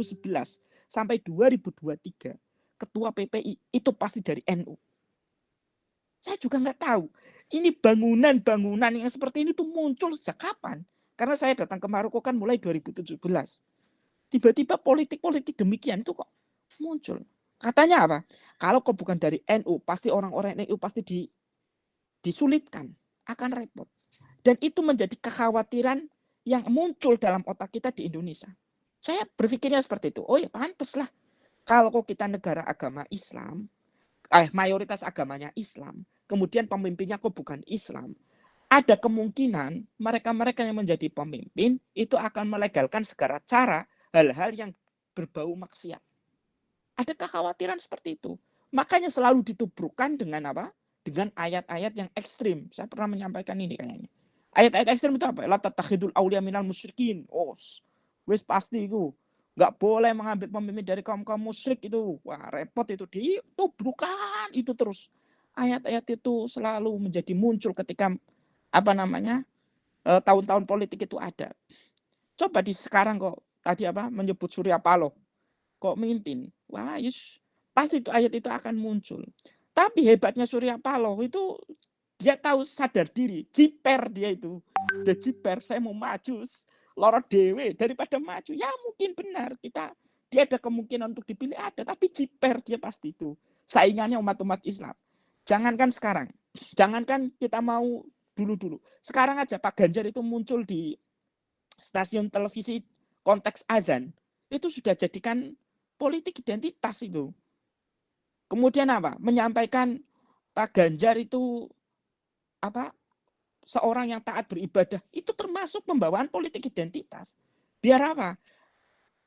2011 sampai 2023 ketua PPI itu pasti dari NU. Saya juga nggak tahu. Ini bangunan-bangunan yang seperti ini tuh muncul sejak kapan? Karena saya datang ke Maroko kan mulai 2017. Tiba-tiba politik-politik demikian itu kok muncul. Katanya apa? Kalau kok bukan dari NU, pasti orang-orang NU pasti disulitkan, akan repot. Dan itu menjadi kekhawatiran yang muncul dalam otak kita di Indonesia. Saya berpikirnya seperti itu. Oh ya pantas lah. Kalau kok kita negara agama Islam, mayoritas agamanya Islam, kemudian pemimpinnya kok bukan Islam, ada kemungkinan mereka-mereka yang menjadi pemimpin itu akan melegalkan segala cara hal-hal yang berbau maksiat. Ada kekhawatiran seperti itu. Makanya selalu ditubrukkan dengan apa? Dengan ayat-ayat yang ekstrim. Saya pernah menyampaikan ini kayaknya. Ayat-ayat ekstrim itu apa? La tattakhidul auliya minal musyrikin. Oh, wis pasti itu. Nggak boleh mengambil pemimpin dari kaum-kaum musyrik itu. Wah, repot itu. Ditubrukan itu terus. Ayat-ayat itu selalu menjadi muncul ketika tahun-tahun politik itu ada. Coba di sekarang kok tadi menyebut Surya Paloh kok mimpin. Wah, pasti itu ayat itu akan muncul. Tapi hebatnya Surya Paloh itu dia tahu sadar diri, jiper dia itu. Udah jiper, saya mau maju lorot dewe daripada maju. Ya mungkin benar dia ada kemungkinan untuk dipilih ada, tapi jiper dia pasti itu. Saingannya umat-umat Islam. Jangankan sekarang, jangankan kita mau dulu-dulu. Sekarang aja Pak Ganjar itu muncul di stasiun televisi konteks azan. Itu sudah jadikan politik identitas itu. Kemudian menyampaikan Pak Ganjar itu seorang yang taat beribadah, itu termasuk pembawaan politik identitas. Biar apa?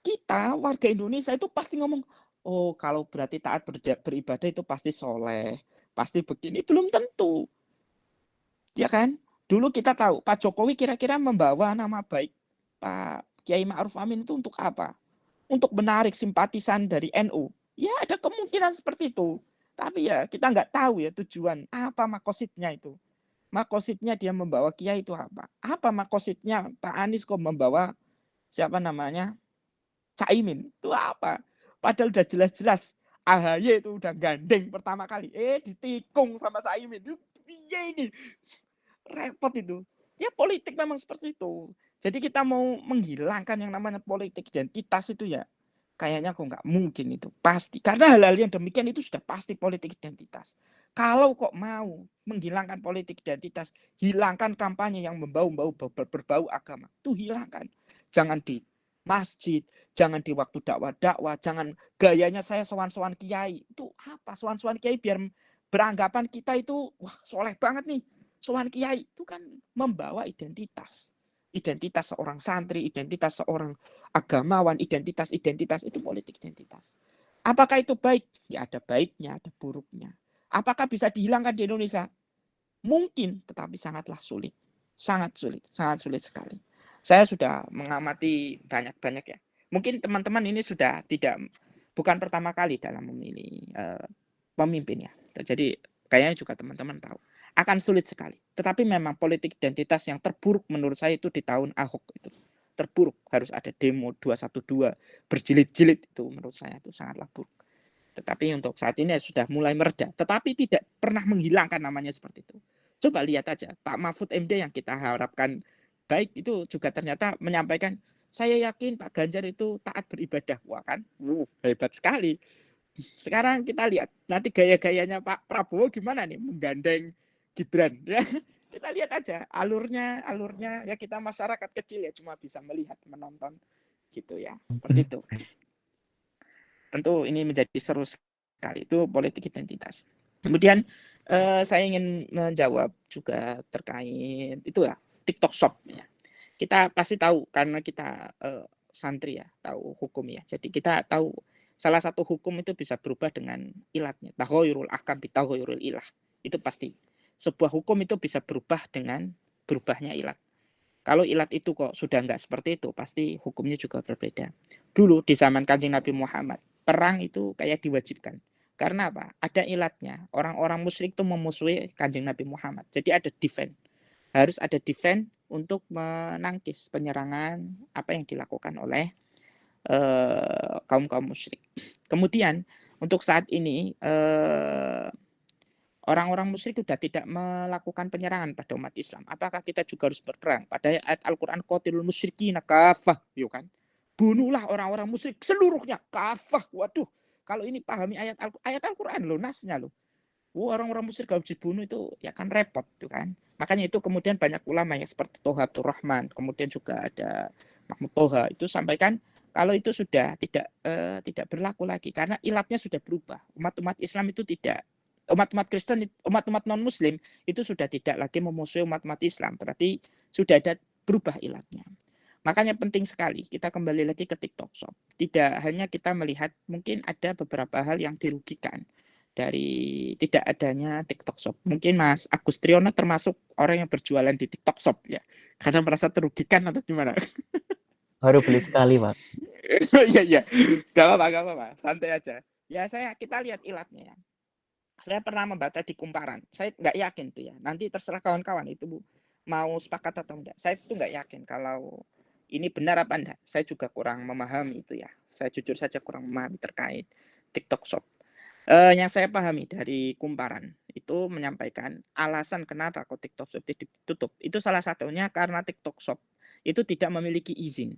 Kita warga Indonesia itu pasti ngomong, oh kalau berarti taat beribadah itu pasti soleh, pasti begini. Belum tentu. Ya kan? Dulu kita tahu Pak Jokowi kira-kira membawa nama baik Pak Kiai Ma'ruf Amin itu untuk apa? Untuk menarik simpatisan dari NU. Ya ada kemungkinan seperti itu. Tapi ya kita nggak tahu ya tujuan apa makositnya itu. Makositnya dia membawa Kiai itu apa? Apa makositnya Pak Anies kok membawa Caimin? Itu apa? Padahal udah jelas-jelas AHY itu udah gandeng pertama kali. Ditikung sama Caimin. Iya ini. Repot itu. Ya politik memang seperti itu. Jadi kita mau menghilangkan yang namanya politik identitas itu ya kayaknya kok nggak mungkin itu. Pasti. Karena hal-hal yang demikian itu sudah pasti politik identitas. Kalau kok mau menghilangkan politik identitas, hilangkan kampanye yang berbau agama. Itu hilangkan. Jangan di masjid, jangan di waktu dakwah-dakwah, jangan gayanya saya sowan-sowan kiai. Itu apa? Sowan-sowan kiai biar beranggapan kita itu wah soleh banget nih. Sowan kiai itu kan membawa identitas. Identitas seorang santri, identitas seorang agamawan, identitas itu politik identitas. Apakah itu baik? Ya ada baiknya, ada buruknya. Apakah bisa dihilangkan di Indonesia? Mungkin, tetapi sangatlah sulit. Sangat sulit sekali. Saya sudah mengamati banyak-banyak ya. Mungkin teman-teman ini sudah bukan pertama kali dalam memilih pemimpin ya. Jadi kayaknya juga teman-teman tahu. Akan sulit sekali. Tetapi memang politik identitas yang terburuk menurut saya itu di tahun Ahok itu. Terburuk, harus ada demo 212 berjilid-jilid, itu menurut saya itu sangatlah buruk. Tetapi untuk saat ini sudah mulai mereda, tetapi tidak pernah menghilangkan namanya seperti itu. Coba lihat aja Pak Mahfud MD yang kita harapkan baik itu juga ternyata menyampaikan, saya yakin Pak Ganjar itu taat beribadah. Wah kan, hebat sekali. Sekarang kita lihat nanti gaya-gayanya Pak Prabowo gimana nih menggandeng Gibran ya. Kita lihat aja alurnya ya, kita masyarakat kecil ya cuma bisa melihat, menonton gitu ya. Seperti itu. Tentu ini menjadi seru sekali, itu politik identitas. Kemudian saya ingin menjawab juga terkait itu ya, TikTok Shop ya. Kita pasti tahu karena kita santri ya, tahu hukum ya. Jadi kita tahu salah satu hukum itu bisa berubah dengan ilatnya. Tahoyurul ahkam bitahoyurul ilah. Itu pasti. Sebuah hukum itu bisa berubah dengan berubahnya ilat. Kalau ilat itu kok sudah enggak seperti itu, pasti hukumnya juga berbeda. Dulu di zaman Kanjeng Nabi Muhammad, perang itu kayak diwajibkan. Karena apa? Ada ilatnya. Orang-orang musyrik itu memusuhi Kanjeng Nabi Muhammad. Jadi ada defense. Harus ada defense untuk menangkis penyerangan apa yang dilakukan oleh kaum-kaum musyrik. Kemudian untuk saat ini orang-orang musyrik sudah tidak melakukan penyerangan pada umat Islam. Apakah kita juga harus berperang? Pada ayat Al-Qur'an qatilul musyrikina kafah, yuk kan? Bunuhlah orang-orang musyrik seluruhnya kafah. Waduh, kalau ini pahami ayat Al-Qur'an loh, nasnya loh. Orang-orang musyrik kalau dibunuh itu ya kan repot tuh kan. Makanya itu kemudian banyak ulama yang seperti Toha Abdul Rahman, kemudian juga ada Mahmud Toha itu sampaikan kalau itu sudah tidak berlaku lagi karena ilatnya sudah berubah. Umat-umat Islam itu tidak, umat-umat Kristen, umat-umat non Muslim itu sudah tidak lagi memusuhi umat-umat Islam. Berarti sudah ada berubah ilatnya. Makanya penting sekali kita kembali lagi ke TikTok Shop. Tidak hanya kita melihat mungkin ada beberapa hal yang dirugikan dari tidak adanya TikTok Shop. Mungkin Mas Agus Triyono termasuk orang yang berjualan di TikTok Shop ya, karena merasa terugikan atau gimana? Baru beli sekali, Pak. Iya, gak apa-apa, santai aja. Ya kita lihat ilatnya ya. Saya pernah membaca di Kumparan. Saya nggak yakin tuh ya. Nanti terserah kawan-kawan itu mau sepakat atau enggak. Saya itu nggak yakin kalau ini benar apa enggak. Saya juga kurang memahami itu ya. Saya jujur saja kurang memahami terkait TikTok Shop. Yang saya pahami dari Kumparan itu menyampaikan alasan kenapa kok TikTok Shop ditutup. Itu salah satunya karena TikTok Shop itu tidak memiliki izin.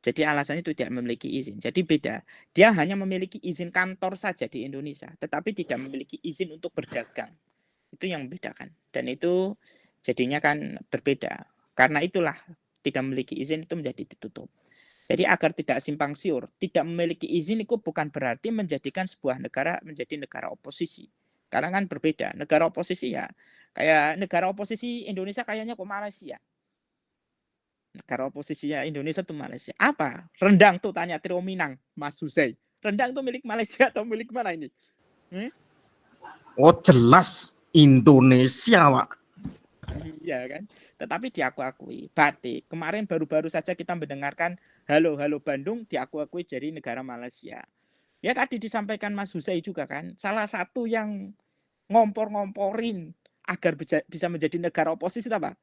Jadi alasannya itu tidak memiliki izin. Jadi beda. Dia hanya memiliki izin kantor saja di Indonesia, tetapi tidak memiliki izin untuk berdagang. Itu yang membedakan. Dan itu jadinya kan berbeda. Karena itulah tidak memiliki izin itu menjadi ditutup. Jadi agar tidak simpang siur, tidak memiliki izin itu bukan berarti menjadikan sebuah negara menjadi negara oposisi. Karena kan berbeda. Negara oposisi ya kayak negara oposisi Indonesia kayaknya kok Malaysia. Negara oposisinya Indonesia tuh Malaysia. Apa? Rendang tuh tanya Trio Minang, Mas Hussein. Rendang tuh milik Malaysia atau milik mana ini? Oh jelas Indonesia, Pak. Iya kan. Tetapi diakui batik. Kemarin baru-baru saja kita mendengarkan halo Bandung diakui jadi negara Malaysia. Ya tadi disampaikan Mas Hussein juga kan. Salah satu yang ngompor-ngomporin agar bisa menjadi negara oposisi apa?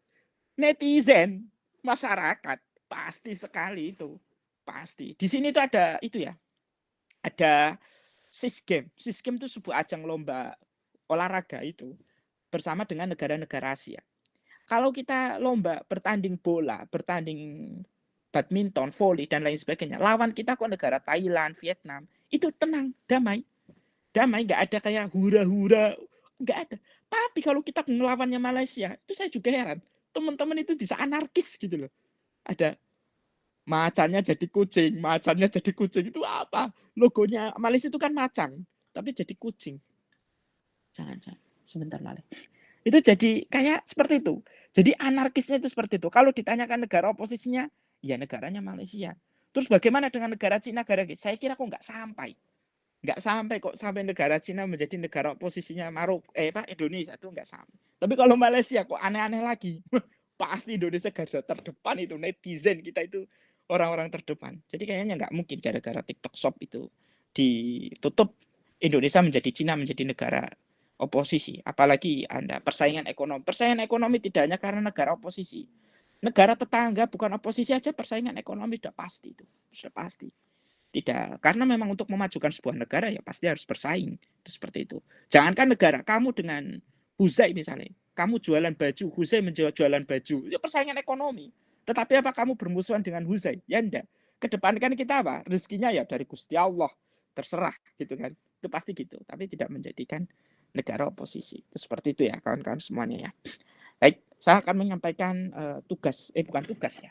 Netizen, masyarakat. Pasti sekali itu. Pasti. Di sini tuh ada itu ya. Ada SISGAME. SISGAME itu sebuah ajang lomba olahraga itu bersama dengan negara-negara Asia. Kalau kita lomba bertanding bola, bertanding badminton, voli dan lain sebagainya, lawan kita kok negara Thailand, Vietnam, itu tenang, damai. Damai, nggak ada kayak hura-hura, nggak ada. Tapi kalau kita melawannya Malaysia, itu saya juga heran. Teman-teman itu bisa anarkis gitu loh. Ada macannya jadi kucing, itu apa? Logonya Malaysia itu kan macan, tapi jadi kucing. Jangan, sebentar Malik. Itu jadi kayak seperti itu. Jadi anarkisnya itu seperti itu. Kalau ditanyakan negara oposisinya, ya negaranya Malaysia. Terus bagaimana dengan negara Cina? Saya kira kok nggak sampai. Nggak sampai kok sampai negara Cina menjadi negara oposisinya Indonesia itu nggak sampai. Tapi kalau Malaysia kok aneh-aneh lagi. Pasti Indonesia garda terdepan itu. Netizen kita itu orang-orang terdepan. Jadi kayaknya nggak mungkin gara-gara TikTok Shop itu ditutup Indonesia menjadi Cina menjadi negara oposisi. Apalagi Anda persaingan ekonomi. Persaingan ekonomi tidak hanya karena negara oposisi. Negara tetangga bukan oposisi aja persaingan ekonomi sudah pasti itu. Sudah pasti. Tidak, karena memang untuk memajukan sebuah negara ya pasti harus bersaing. Itu seperti itu. Jangankan negara, kamu dengan Huzai misalnya, kamu jualan baju, Huzai jualan baju, ya persaingan ekonomi. Tetapi apa kamu bermusuhan dengan Huzai? Ya enggak. Kedepankan kita apa? Rezekinya ya dari Gusti Allah. Terserah gitu kan. Itu pasti gitu. Tapi tidak menjadikan negara oposisi. Itu seperti itu ya kawan-kawan semuanya ya. Baik, saya akan menyampaikan bukan tugas ya,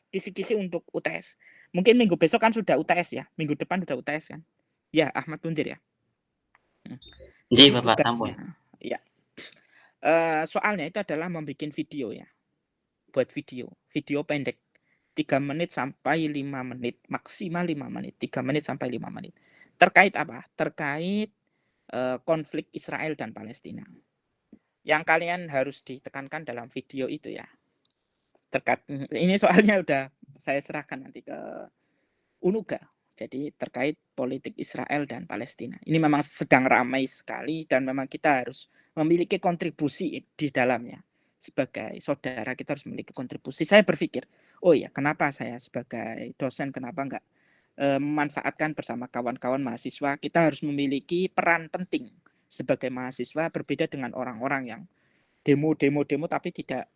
kisi-kisi untuk UTS. Mungkin minggu besok kan sudah UTS ya, minggu depan sudah UTS kan? Ya, Ahmad Mundir ya. Jadi Jadi Bapak Tambun. tugasnya, ya. Soalnya itu adalah membuat video ya, buat video pendek, 3 menit sampai 5 menit, maksimal 5 menit, 3 menit sampai 5 menit. Terkait apa? Terkait konflik Israel dan Palestina. Yang kalian harus ditekankan dalam video itu ya. Terkait ini soalnya udah saya serahkan nanti ke Unuga. Jadi terkait politik Israel dan Palestina. Ini memang sedang ramai sekali dan memang kita harus memiliki kontribusi di dalamnya. Sebagai saudara kita harus memiliki kontribusi. Saya berpikir, oh ya kenapa saya sebagai dosen kenapa enggak memanfaatkan bersama kawan-kawan mahasiswa, kita harus memiliki peran penting sebagai mahasiswa, berbeda dengan orang-orang yang demo tapi tidak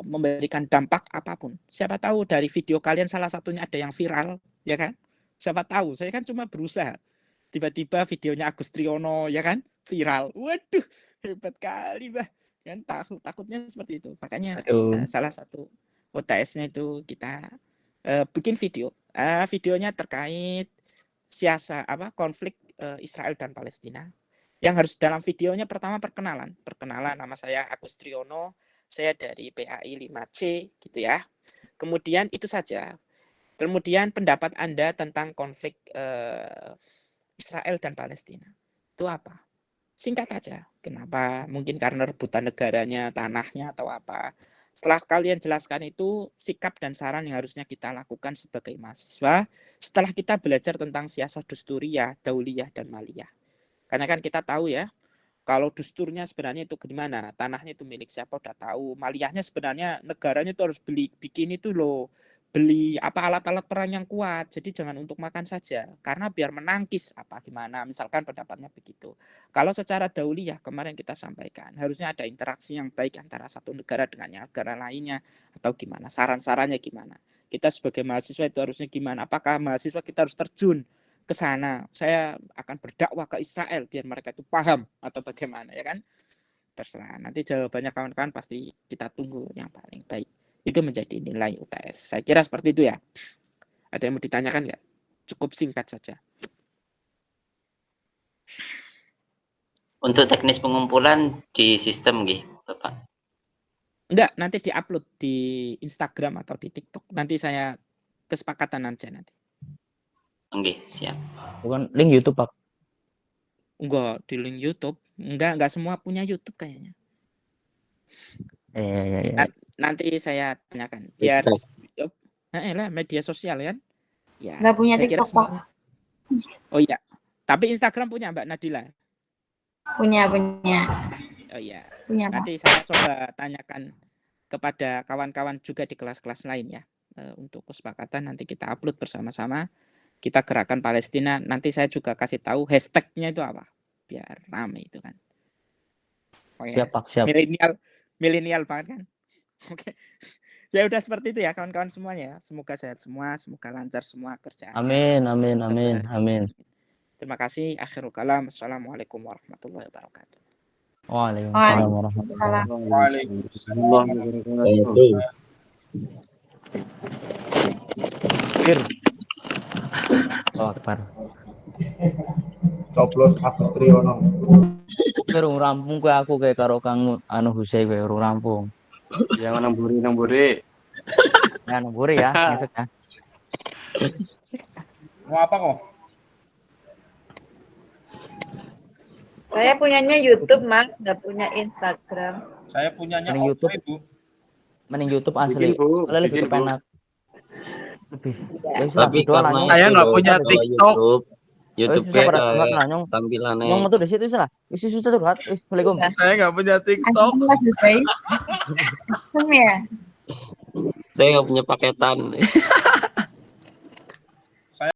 memberikan dampak apapun. Siapa tahu dari video kalian salah satunya ada yang viral, ya kan? Siapa tahu, saya kan cuma berusaha. Tiba-tiba videonya Agus Triono, ya kan? Viral. Waduh, hebat kali, Bah. Kan takutnya seperti itu. Makanya salah satu OTS-nya itu kita bikin video. Videonya terkait konflik Israel dan Palestina. Yang harus dalam videonya pertama perkenalan nama saya Agus Triono, saya dari PAI 5C gitu ya. Kemudian itu saja. Kemudian pendapat Anda tentang konflik Israel dan Palestina itu apa? Singkat aja. Kenapa? Mungkin karena rebutan negaranya, tanahnya atau apa. Setelah kalian jelaskan itu, sikap dan saran yang harusnya kita lakukan sebagai mahasiswa setelah kita belajar tentang siasat dusturiyah, dauliyah, dan maliyah. Karena kan kita tahu ya, kalau dusturnya sebenarnya itu gimana, tanahnya itu milik siapa udah tahu, maliyahnya sebenarnya negaranya itu harus bikin itu loh, beli alat-alat perang yang kuat. Jadi jangan untuk makan saja, karena biar menangkis apa gimana, misalkan pendapatnya begitu. Kalau secara dauliyah kemarin kita sampaikan, harusnya ada interaksi yang baik antara satu negara dengan negara lainnya, atau gimana, saran-sarannya gimana. Kita sebagai mahasiswa itu harusnya gimana, apakah mahasiswa kita harus terjun ke sana, saya akan berdakwah ke Israel biar mereka itu paham atau bagaimana, ya kan? Terserah, nanti jawabannya kawan-kawan pasti kita tunggu yang paling baik. Itu menjadi nilai UTS. Saya kira seperti itu ya. Ada yang mau ditanyakan nggak? Cukup singkat saja. Untuk teknis pengumpulan di sistem nggih, Bapak? Enggak, nanti diupload di Instagram atau di TikTok. Nanti saya kesepakatan aja nanti. Nggih, siap. Bukan link YouTube, Pak. Enggak, di link YouTube. Enggak semua punya YouTube kayaknya. Iya. Nanti saya tanyakan. Biar media sosial kan? Ya. Nggak punya TikTok, Pak. Oh iya. Tapi Instagram punya Mbak Nadila? Punya. Oh iya. Punya, Pak. Nanti saya coba tanyakan kepada kawan-kawan juga di kelas-kelas lain ya. Untuk kesepakatan nanti kita upload bersama-sama. Kita gerakan Palestina. Nanti saya juga kasih tahu hashtagnya itu apa. Biar rame itu kan. Oh, ya. Siap, Pak, siap. Milenial banget kan. Oke. Ya udah seperti itu ya kawan-kawan semuanya. Semoga sehat semua, semoga lancar semua kerjaan. Amin. Terima kasih. Akhirul kalam. Assalamualaikum warahmatullahi wabarakatuh. Waalaikumsalam warahmatullahi wabarakatuh. Waalaikumsalam warahmatullahi wabarakatuh. Allahu Akbar. Coblos Agus Triono. Urung rampung kowe aku kayak karo Kang Hussein kowe urung rampung. Ya nang buri. Ya nang buri ya, maksudnya. Mau apa kok? Saya punyanya YouTube, Mas, nggak punya Instagram. Saya punyanya Mending YouTube. Ibu. Mending YouTube asli. Soalnya lebih enak. Lebih. Tapi karena saya nggak punya TikTok. YouTube tampilannya. Yang metu di situ salah. Wis curhat. Wis Assalamualaikum. Saya nggak punya TikTok. Asli, Mas Hussein. Asem ya? Saya nggak punya paketan.